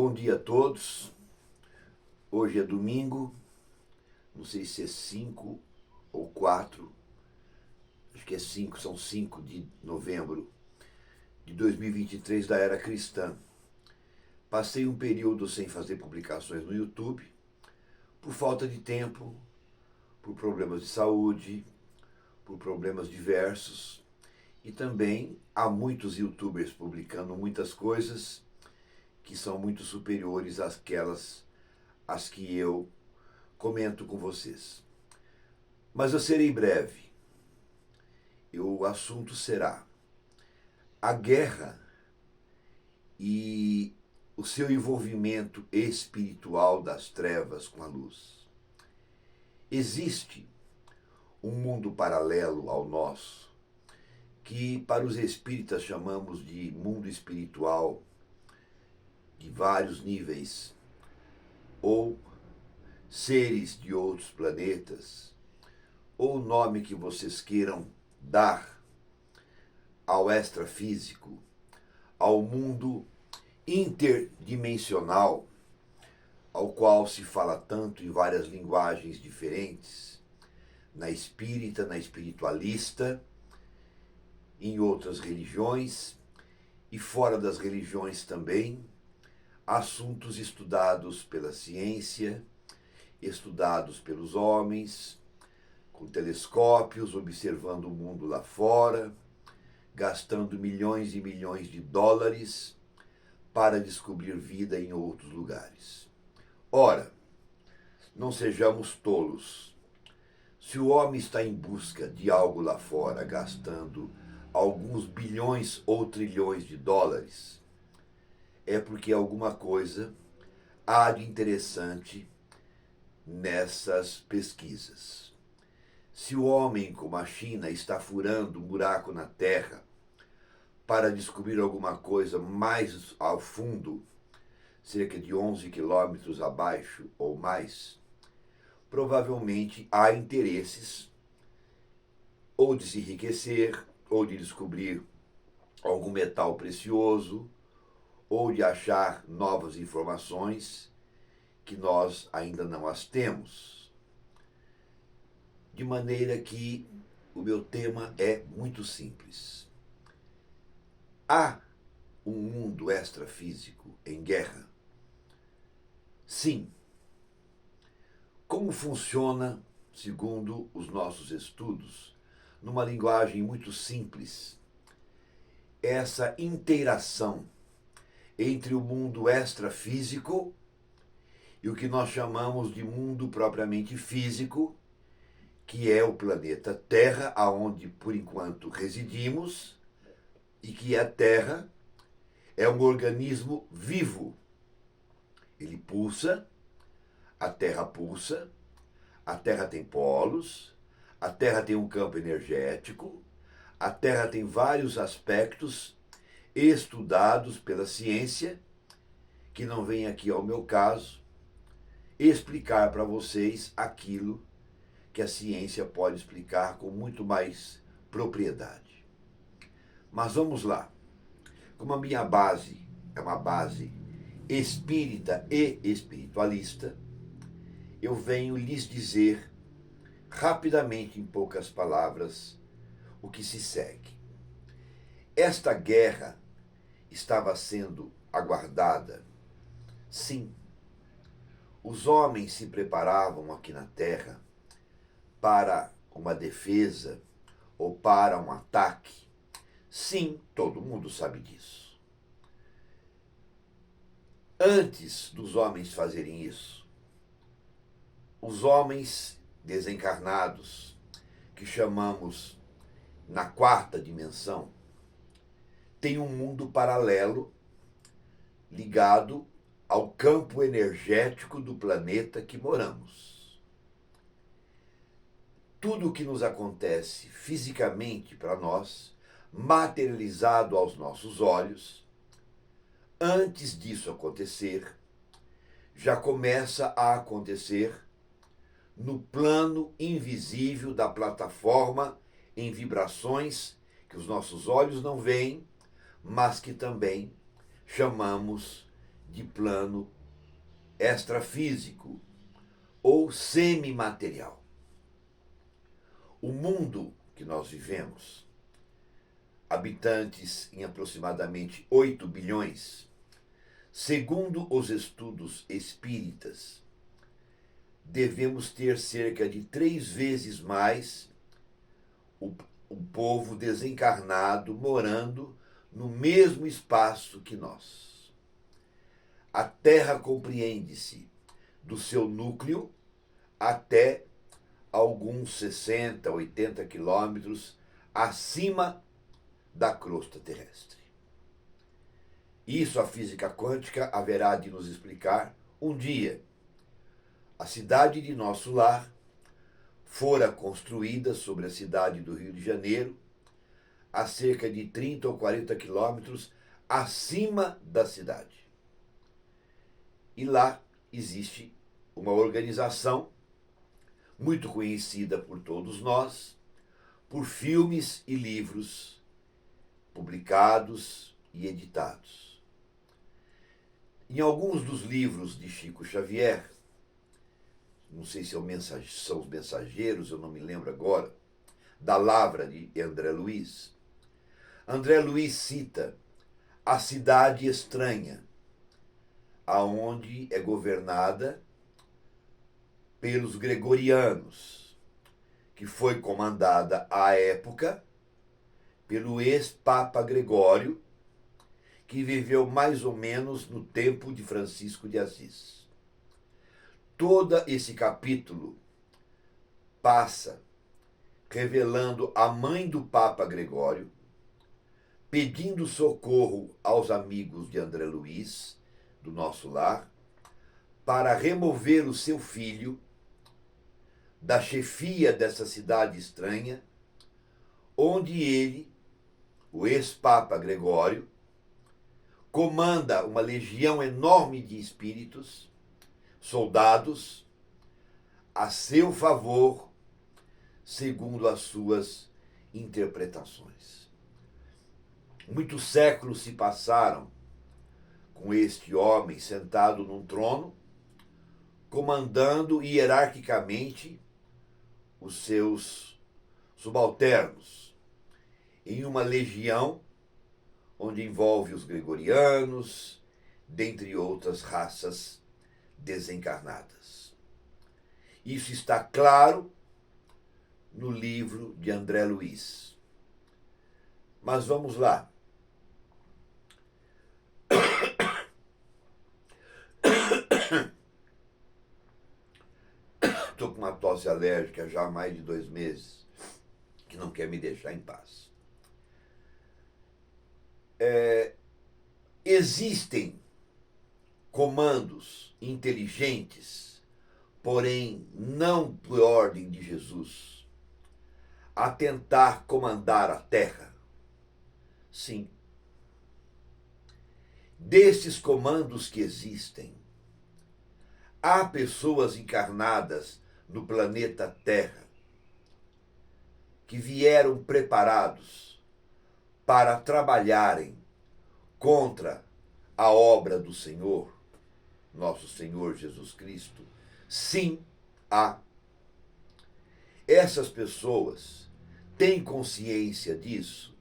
Bom dia a todos. Hoje é domingo, não sei se é 5 ou 4, acho que é 5, são 5 de novembro de 2023 da era cristã. Passei um período sem fazer publicações no YouTube, por falta de tempo, por problemas de saúde, por problemas diversos. E também há muitos YouTubers publicando muitas coisas que são muito superiores àquelas as que eu comento com vocês. Mas eu serei breve. O assunto será a guerra e o seu envolvimento espiritual das trevas com a luz. Existe um mundo paralelo ao nosso, que para os espíritas chamamos de mundo espiritual de vários níveis, ou seres de outros planetas, ou o nome que vocês queiram dar ao extrafísico, ao mundo interdimensional, ao qual se fala tanto em várias linguagens diferentes, na espírita, na espiritualista, em outras religiões e fora das religiões também, assuntos estudados pela ciência, estudados pelos homens, com telescópios, observando o mundo lá fora, gastando milhões e milhões de dólares para descobrir vida em outros lugares. Ora, não sejamos tolos. Se o homem está em busca de algo lá fora, gastando alguns bilhões ou trilhões de dólares, é porque alguma coisa há de interessante nessas pesquisas. Se o homem, como a China, está furando um buraco na Terra para descobrir alguma coisa mais ao fundo, cerca de 11 quilômetros abaixo ou mais, provavelmente há interesses ou de se enriquecer, ou de descobrir algum metal precioso, ou de achar novas informações que nós ainda não as temos. De maneira que o meu tema é muito simples. Há um mundo extrafísico em guerra? Sim. Como funciona, segundo os nossos estudos, numa linguagem muito simples, essa interação entre o mundo extrafísico e o que nós chamamos de mundo propriamente físico, que é o planeta Terra, aonde por enquanto residimos, e que a Terra é um organismo vivo. Ele pulsa, a Terra pulsa, a Terra tem polos, a Terra tem um campo energético, a Terra tem vários aspectos estudados pela ciência, que não vem aqui ao meu caso explicar para vocês aquilo que a ciência pode explicar com muito mais propriedade. Mas vamos lá. Como a minha base é uma base espírita e espiritualista, eu venho lhes dizer rapidamente, em poucas palavras, o que se segue. Esta guerra estava sendo aguardada? Sim. Os homens se preparavam aqui na Terra para uma defesa ou para um ataque? Sim, todo mundo sabe disso. Antes dos homens fazerem isso, os homens desencarnados, que chamamos na quarta dimensão, têm um mundo paralelo ligado ao campo energético do planeta que moramos. Tudo o que nos acontece fisicamente para nós, materializado aos nossos olhos, antes disso acontecer, já começa a acontecer no plano invisível da plataforma em vibrações que os nossos olhos não veem, mas que também chamamos de plano extrafísico ou semimaterial. O mundo que nós vivemos, habitantes em aproximadamente 8 bilhões, segundo os estudos espíritas, devemos ter cerca de 3 vezes mais o povo desencarnado morando no mesmo espaço que nós. A Terra compreende-se do seu núcleo até alguns 60, 80 quilômetros acima da crosta terrestre. Isso a física quântica haverá de nos explicar um dia. A cidade de nosso lar fora construída sobre a cidade do Rio de Janeiro, a cerca de 30 ou 40 quilômetros acima da cidade. E lá existe uma organização muito conhecida por todos nós, por filmes e livros publicados e editados. Em alguns dos livros de Chico Xavier, não sei se são os Mensageiros, eu não me lembro agora, da Lavra de André Luiz, André Luiz cita a cidade estranha, aonde é governada pelos gregorianos, que foi comandada à época pelo ex-papa Gregório, que viveu mais ou menos no tempo de Francisco de Assis. Todo esse capítulo passa revelando a mãe do Papa Gregório, pedindo socorro aos amigos de André Luiz, do nosso lar, para remover o seu filho da chefia dessa cidade estranha, onde ele, o ex-papa Gregório, comanda uma legião enorme de espíritos, soldados, a seu favor, segundo as suas interpretações. Muitos séculos se passaram com este homem sentado num trono, comandando hierarquicamente os seus subalternos, em uma legião onde envolve os gregorianos, dentre outras raças desencarnadas. Isso está claro no livro de André Luiz. Mas vamos lá. Estou com uma tosse alérgica já há mais de 2 meses, que não quer me deixar em paz. Existem comandos inteligentes, porém não por ordem de Jesus, a tentar comandar a Terra? Sim. Destes comandos que existem, há pessoas encarnadas no planeta Terra que vieram preparados para trabalharem contra a obra do Senhor, nosso Senhor Jesus Cristo? Sim, há. Essas pessoas têm consciência disso?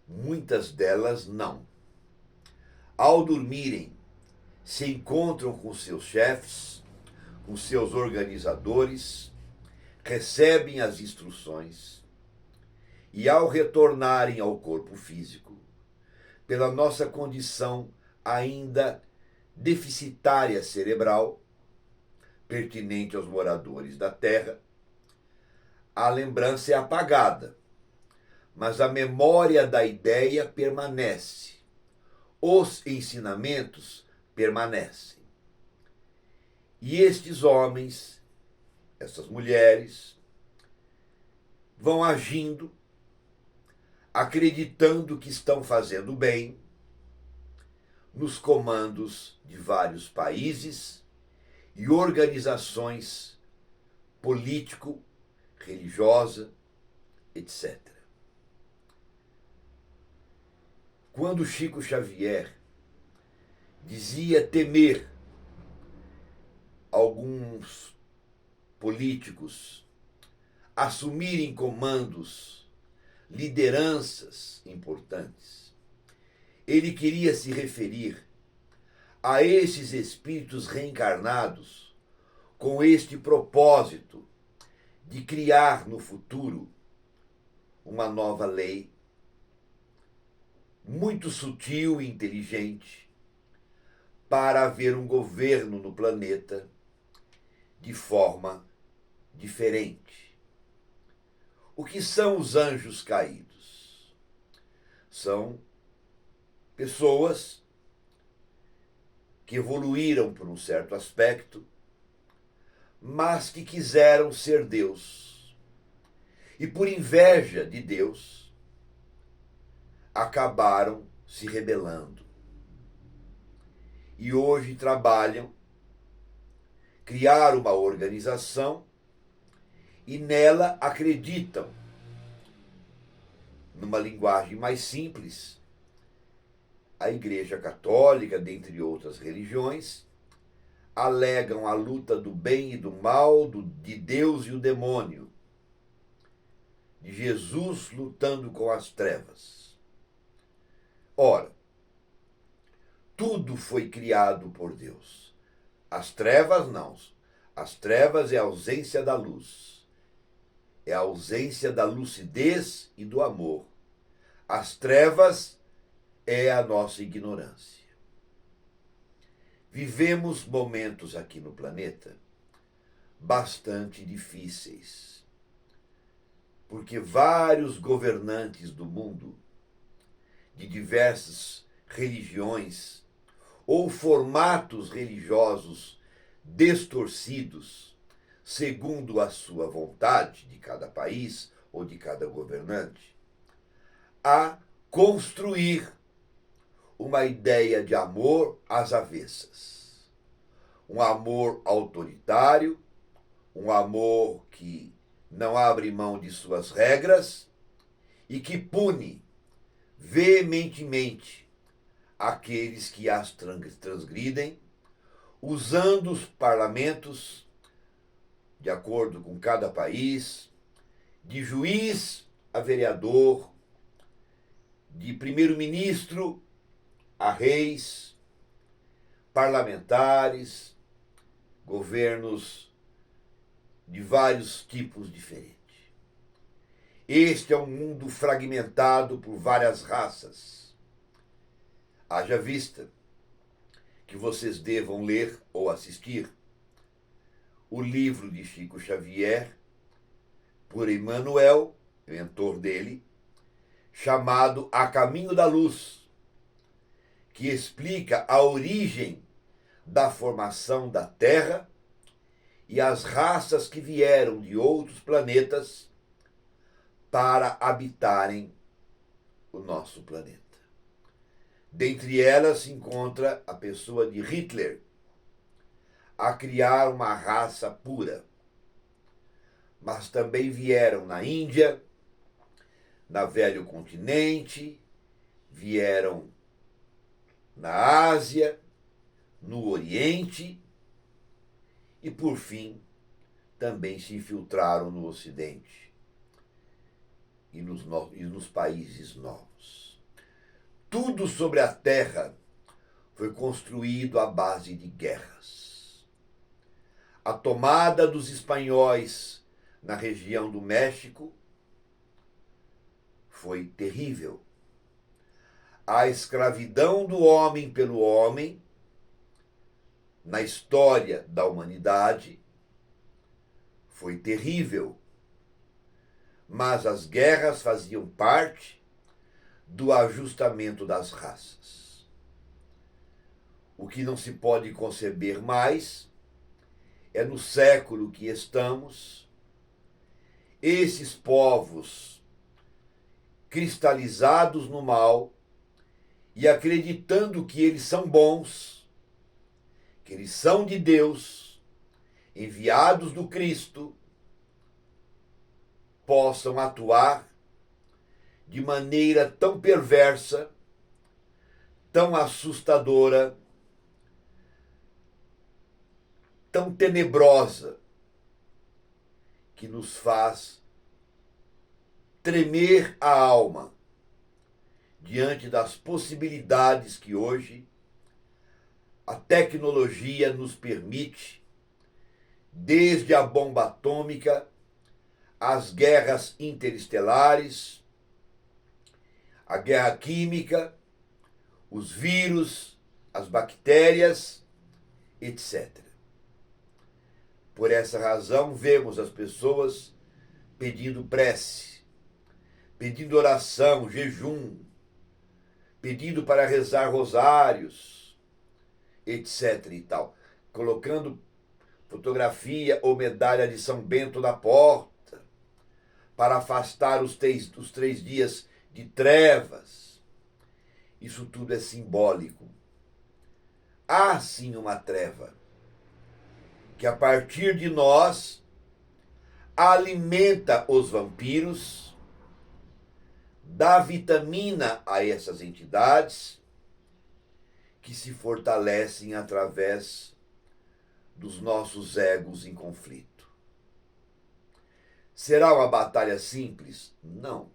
Muitas delas não. Ao dormirem, se encontram com seus chefes, com seus organizadores, recebem as instruções e, ao retornarem ao corpo físico, pela nossa condição ainda deficitária cerebral, pertinente aos moradores da Terra, a lembrança é apagada, mas a memória da ideia permanece. Os ensinamentos permanecem. E estes homens, essas mulheres, vão agindo, acreditando que estão fazendo bem, nos comandos de vários países e organizações político, religiosa, etc. Quando Chico Xavier dizia temer alguns políticos assumirem comandos, lideranças importantes. Ele queria se referir a esses espíritos reencarnados com este propósito de criar no futuro uma nova lei muito sutil e inteligente para haver um governo no planeta de forma diferente. O que são os anjos caídos? São pessoas que evoluíram por um certo aspecto, mas que quiseram ser Deus. E por inveja de Deus, acabaram se rebelando. E hoje trabalham, criaram uma organização e nela acreditam, numa linguagem mais simples, a Igreja Católica, dentre outras religiões, alegam a luta do bem e do mal, de Deus e o demônio, de Jesus lutando com as trevas. Ora, tudo foi criado por Deus. As trevas não. As trevas é a ausência da luz. É a ausência da lucidez e do amor. As trevas é a nossa ignorância. Vivemos momentos aqui no planeta bastante difíceis, porque vários governantes do mundo, de diversas religiões ou formatos religiosos distorcidos, segundo a sua vontade de cada país ou de cada governante, a construir uma ideia de amor às avessas. Um amor autoritário, um amor que não abre mão de suas regras e que pune veementemente aqueles que as transgridem, usando os parlamentos, de acordo com cada país, de juiz a vereador, de primeiro-ministro a reis, parlamentares, governos de vários tipos diferentes. Este é um mundo fragmentado por várias raças. Haja vista que vocês devam ler ou assistir o livro de Chico Xavier, por Emmanuel, mentor dele, chamado A Caminho da Luz, que explica a origem da formação da Terra e as raças que vieram de outros planetas para habitarem o nosso planeta. Dentre elas se encontra a pessoa de Hitler, a criar uma raça pura. Mas também vieram na Índia, na Velho Continente, vieram na Ásia, no Oriente e, por fim, também se infiltraram no Ocidente e nos países novos. Tudo sobre a Terra foi construído à base de guerras. A tomada dos espanhóis na região do México foi terrível. A escravidão do homem pelo homem na história da humanidade foi terrível. Mas as guerras faziam parte do ajustamento das raças. O que não se pode conceber mais é, no século que estamos, esses povos cristalizados no mal e acreditando que eles são bons, que eles são de Deus, enviados do Cristo, possam atuar de maneira tão perversa, tão assustadora tão tenebrosa que nos faz tremer a alma diante das possibilidades que hoje a tecnologia nos permite, desde a bomba atômica, as guerras interestelares, a guerra química, os vírus, as bactérias, etc. Por essa razão, vemos as pessoas pedindo prece, pedindo oração, jejum, pedindo para rezar rosários, etc. e tal, colocando fotografia ou medalha de São Bento na porta, para afastar os 3 dias de trevas. Isso tudo é simbólico. Há sim uma treva que a partir de nós alimenta os vampiros, dá vitamina a essas entidades que se fortalecem através dos nossos egos em conflito. Será uma batalha simples? Não.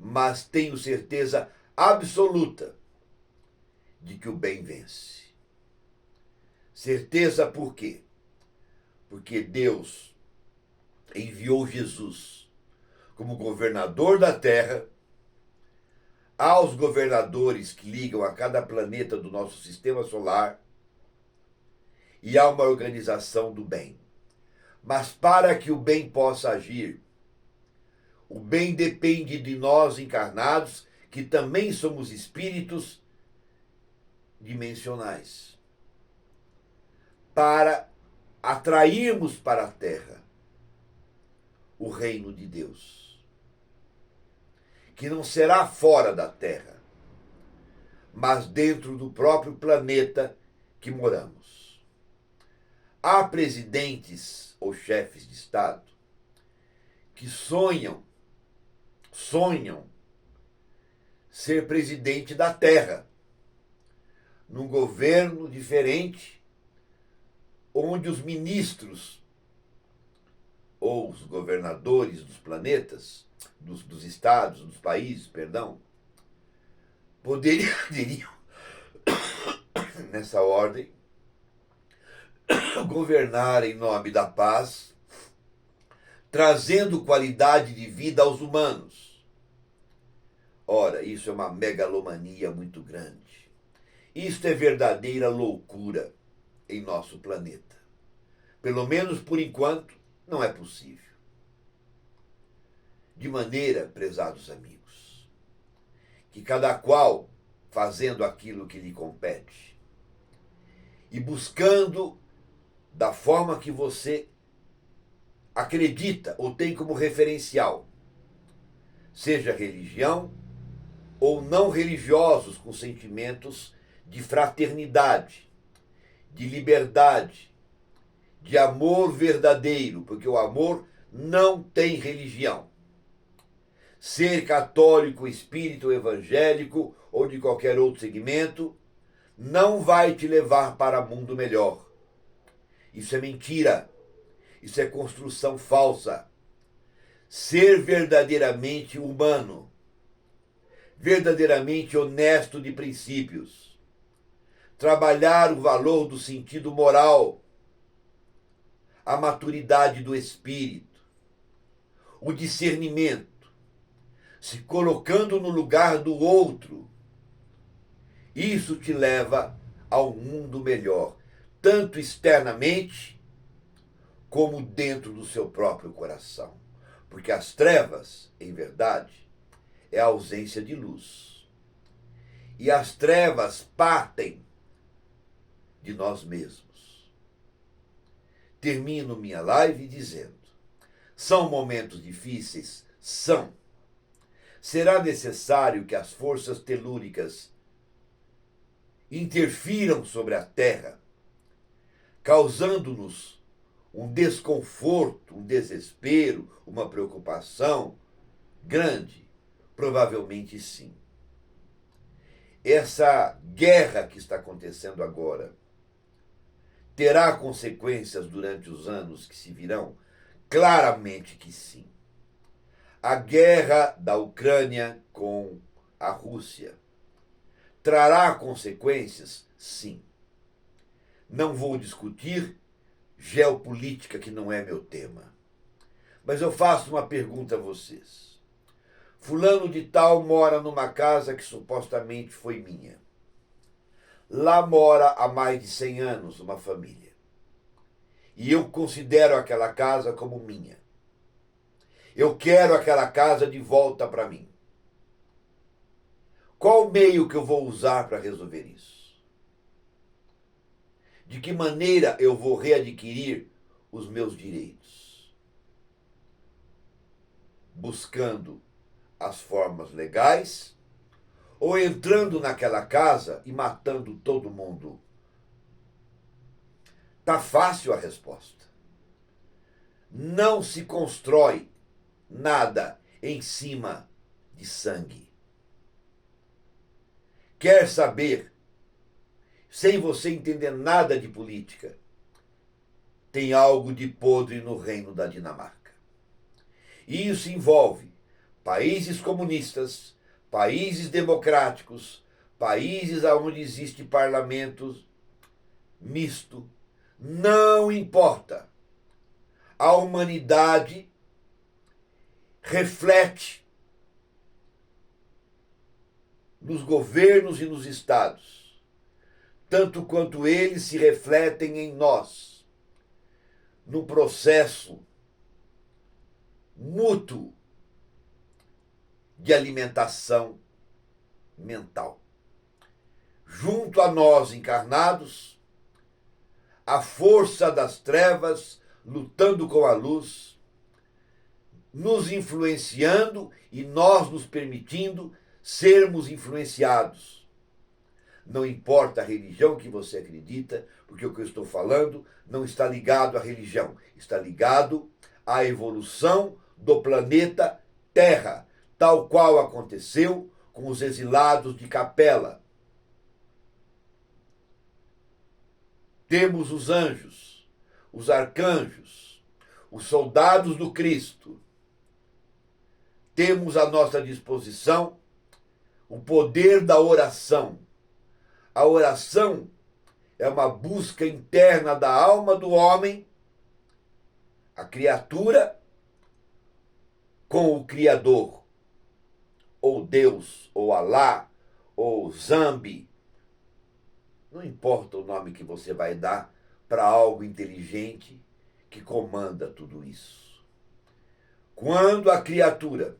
Mas tenho certeza absoluta de que o bem vence. Certeza por quê? Porque Deus enviou Jesus como governador da Terra aos governadores que ligam a cada planeta do nosso sistema solar e há uma organização do bem. Mas para que o bem possa agir, o bem depende de nós encarnados, que também somos espíritos dimensionais, para atrairmos para a Terra o reino de Deus, que não será fora da Terra, mas dentro do próprio planeta que moramos. Há presidentes ou chefes de Estado que sonham ser presidente da Terra, num governo diferente, onde os ministros ou os governadores dos planetas, dos estados, dos países, poderiam, nessa ordem, governar em nome da paz, trazendo qualidade de vida aos humanos. Ora, isso é uma megalomania muito grande. Isto é verdadeira loucura em nosso planeta. Pelo menos por enquanto, não é possível. De maneira, prezados amigos, que cada qual fazendo aquilo que lhe compete e buscando da forma que você acredita ou tem como referencial, seja religião ou não religiosos com sentimentos de fraternidade, de liberdade, de amor verdadeiro, porque o amor não tem religião. Ser católico, espírita, evangélico ou de qualquer outro segmento não vai te levar para um mundo melhor. Isso é mentira. Isso é construção falsa. Ser verdadeiramente humano, verdadeiramente honesto de princípios, trabalhar o valor do sentido moral, a maturidade do espírito, o discernimento, se colocando no lugar do outro, isso te leva ao mundo melhor, tanto externamente como dentro do seu próprio coração. Porque as trevas, em verdade, é a ausência de luz. E as trevas partem de nós mesmos. Termino minha live dizendo: são momentos difíceis? São. Será necessário que as forças telúricas interfiram sobre a Terra, causando-nos um desconforto, um desespero, uma preocupação grande? Provavelmente sim. Essa guerra que está acontecendo agora terá consequências durante os anos que se virão? Claramente que sim. A guerra da Ucrânia com a Rússia trará consequências? Sim. Não vou discutir geopolítica, que não é meu tema. Mas eu faço uma pergunta a vocês. Fulano de tal mora numa casa que supostamente foi minha. Lá mora há mais de 100 anos uma família. E eu considero aquela casa como minha. Eu quero aquela casa de volta para mim. Qual meio que eu vou usar para resolver isso? De que maneira eu vou readquirir os meus direitos? Buscando as formas legais ou entrando naquela casa e matando todo mundo? Tá fácil a resposta. Não se constrói nada em cima de sangue. Quer saber, sem você entender nada de política, tem algo de podre no reino da Dinamarca. E isso envolve países comunistas, países democráticos, países onde existe parlamento misto. Não importa. A humanidade reflete nos governos e nos estados, tanto quanto eles se refletem em nós, no processo mútuo de alimentação mental. Junto a nós encarnados, a força das trevas lutando com a luz, nos influenciando e nós nos permitindo sermos influenciados. Não importa a religião que você acredita, porque o que eu estou falando não está ligado à religião, está ligado à evolução do planeta Terra, tal qual aconteceu com os exilados de Capela. Temos os anjos, os arcanjos, os soldados do Cristo. Temos à nossa disposição o poder da oração. A oração é uma busca interna da alma do homem, a criatura, com o Criador, ou Deus, ou Alá, ou Zambi. Não importa o nome que você vai dar para algo inteligente que comanda tudo isso. Quando a criatura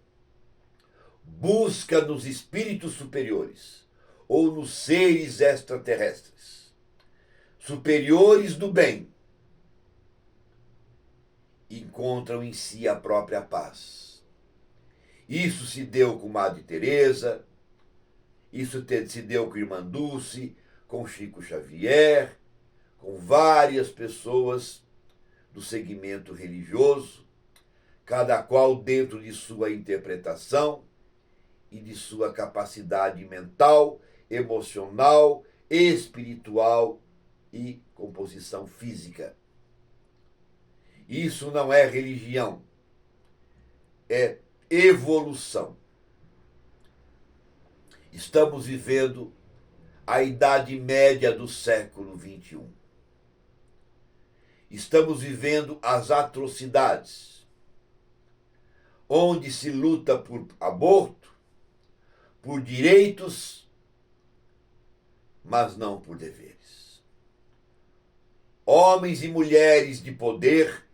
busca nos espíritos superiores ou nos seres extraterrestres, superiores do bem, encontram em si a própria paz. Isso se deu com Madre Teresa, isso se deu com Irmã Dulce, com Chico Xavier, com várias pessoas do segmento religioso, cada qual dentro de sua interpretação e de sua capacidade mental, emocional, espiritual e composição física. Isso não é religião, é evolução. Estamos vivendo a Idade Média do século XXI. Estamos vivendo as atrocidades, onde se luta por aborto, por direitos, mas não por deveres. Homens e mulheres de poder,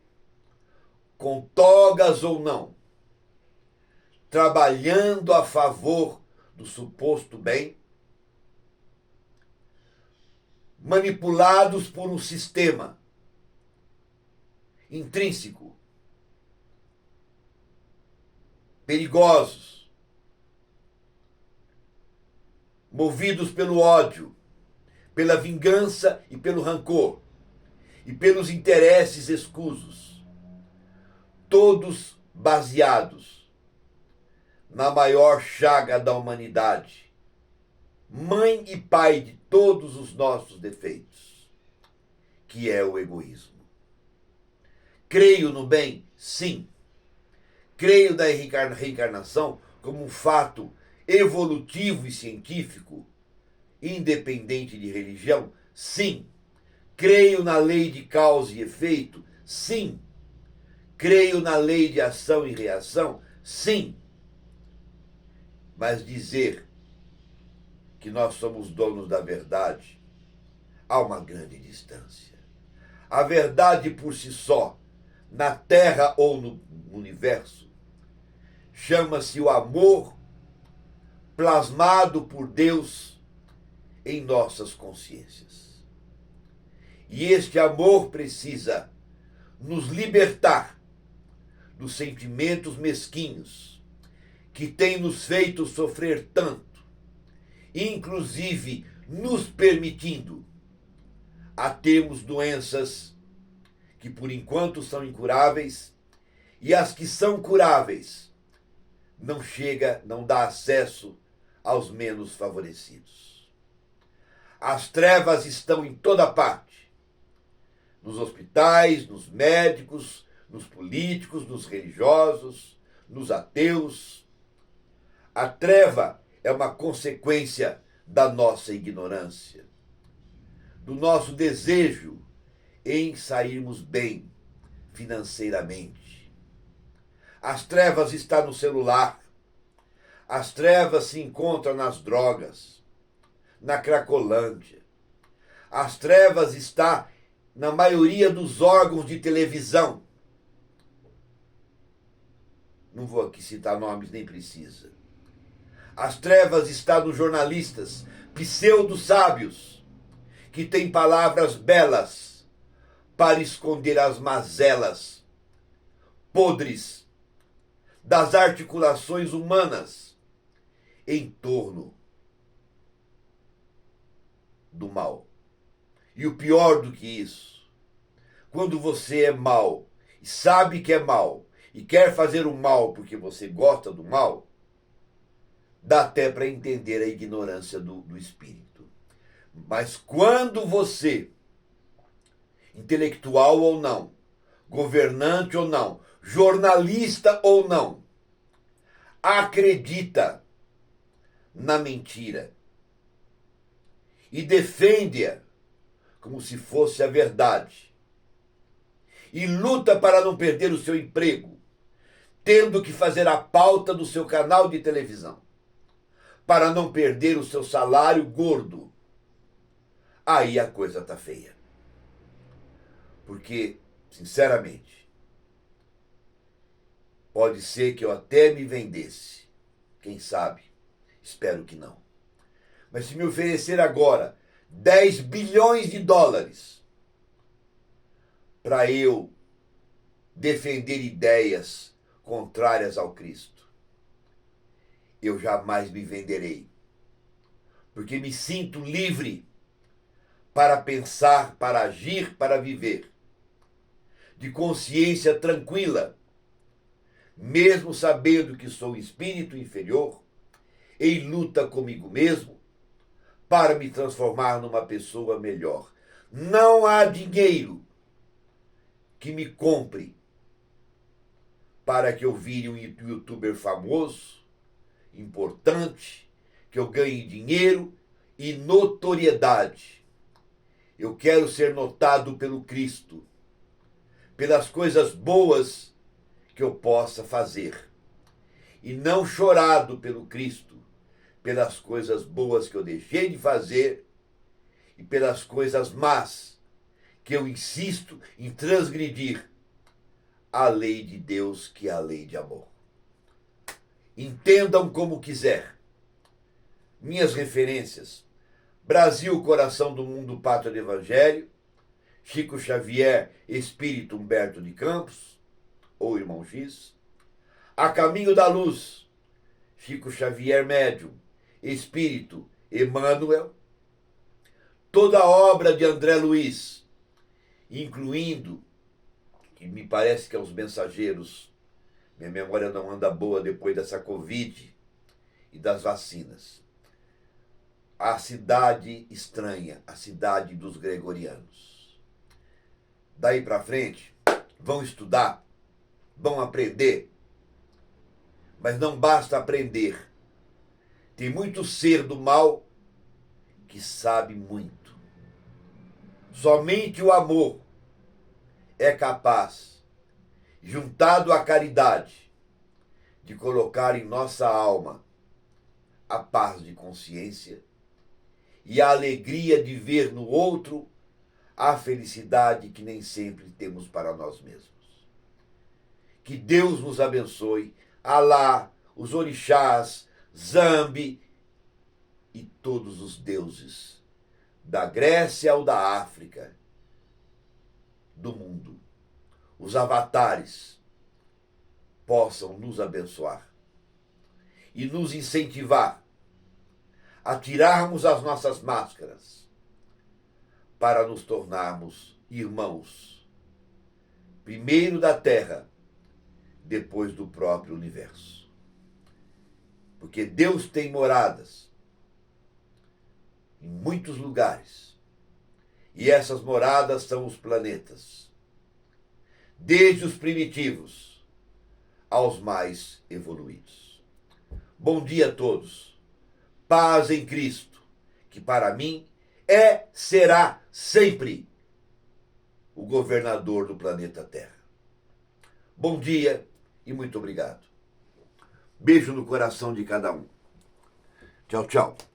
com togas ou não, trabalhando a favor do suposto bem, manipulados por um sistema intrínseco, perigosos, movidos pelo ódio, pela vingança e pelo rancor, e pelos interesses escusos, todos baseados na maior chaga da humanidade, mãe e pai de todos os nossos defeitos, que é o egoísmo. Creio no bem? Sim. Creio na reencarnação como um fato evolutivo e científico, independente de religião? Sim. Creio na lei de causa e efeito? Sim. Creio na lei de ação e reação? Sim. Mas dizer que nós somos donos da verdade, há uma grande distância. A verdade por si só, na Terra ou no universo, chama-se o amor plasmado por Deus em nossas consciências. E este amor precisa nos libertar dos sentimentos mesquinhos que têm nos feito sofrer tanto, inclusive nos permitindo a termos doenças que por enquanto são incuráveis, e as que são curáveis não dá acesso aos menos favorecidos. As trevas estão em toda parte, nos hospitais, nos médicos, nos políticos, nos religiosos, nos ateus. A treva é uma consequência da nossa ignorância, do nosso desejo em sairmos bem financeiramente. As trevas estão no celular, as trevas se encontram nas drogas, na Cracolândia. As trevas estão na maioria dos órgãos de televisão. Não vou aqui citar nomes, nem precisa. As trevas estão nos jornalistas pseudo-sábios, que têm palavras belas para esconder as mazelas podres das articulações humanas em torno do mal. E o pior do que isso, quando você é mal e sabe que é mal e quer fazer o mal porque você gosta do mal, dá até para entender a ignorância do espírito. Mas quando você, intelectual ou não, governante ou não, jornalista ou não, acredita na mentira e defende-a como se fosse a verdade, e luta para não perder o seu emprego, tendo que fazer a pauta do seu canal de televisão, para não perder o seu salário gordo, aí a coisa está feia. Porque, sinceramente, pode ser que eu até me vendesse. Quem sabe? Espero que não. Mas se me oferecer agora 10 bilhões de dólares para eu defender ideias contrárias ao Cristo, eu jamais me venderei. Porque me sinto livre para pensar, para agir, para viver, de consciência tranquila, mesmo sabendo que sou espírito inferior, em luta comigo mesmo, para me transformar numa pessoa melhor. Não há dinheiro que me compre para que eu vire um youtuber famoso, importante, que eu ganhe dinheiro e notoriedade. Eu quero ser notado pelo Cristo, pelas coisas boas que eu possa fazer, e não chorado pelo Cristo, pelas coisas boas que eu deixei de fazer e pelas coisas más que eu insisto em transgredir a lei de Deus, que é a lei de amor. Entendam como quiser. Minhas referências: Brasil, Coração do Mundo, Pátria do Evangelho, Chico Xavier, Espírito Humberto de Campos, ou Irmão X. A Caminho da Luz, Chico Xavier Médium, Espírito Emmanuel. Toda a obra de André Luiz, incluindo, que me parece que é Os Mensageiros, minha memória não anda boa depois dessa Covid e das vacinas. A Cidade Estranha, a Cidade dos Gregorianos. daí para frente, vão estudar, vão aprender. Mas não basta aprender. Tem muito ser do mal que sabe muito. Somente o amor é capaz, juntado à caridade, de colocar em nossa alma a paz de consciência e a alegria de ver no outro a felicidade que nem sempre temos para nós mesmos. Que Deus nos abençoe, Alá, os orixás, Zambi e todos os deuses da Grécia ou da África, do mundo, os avatares, possam nos abençoar e nos incentivar a tirarmos as nossas máscaras para nos tornarmos irmãos, primeiro da Terra, depois do próprio universo. Porque Deus tem moradas em muitos lugares, e essas moradas são os planetas, desde os primitivos aos mais evoluídos. Bom dia a todos. Paz em Cristo, que para mim será sempre o governador do planeta Terra. Bom dia e muito obrigado. Beijo no coração de cada um. Tchau, tchau.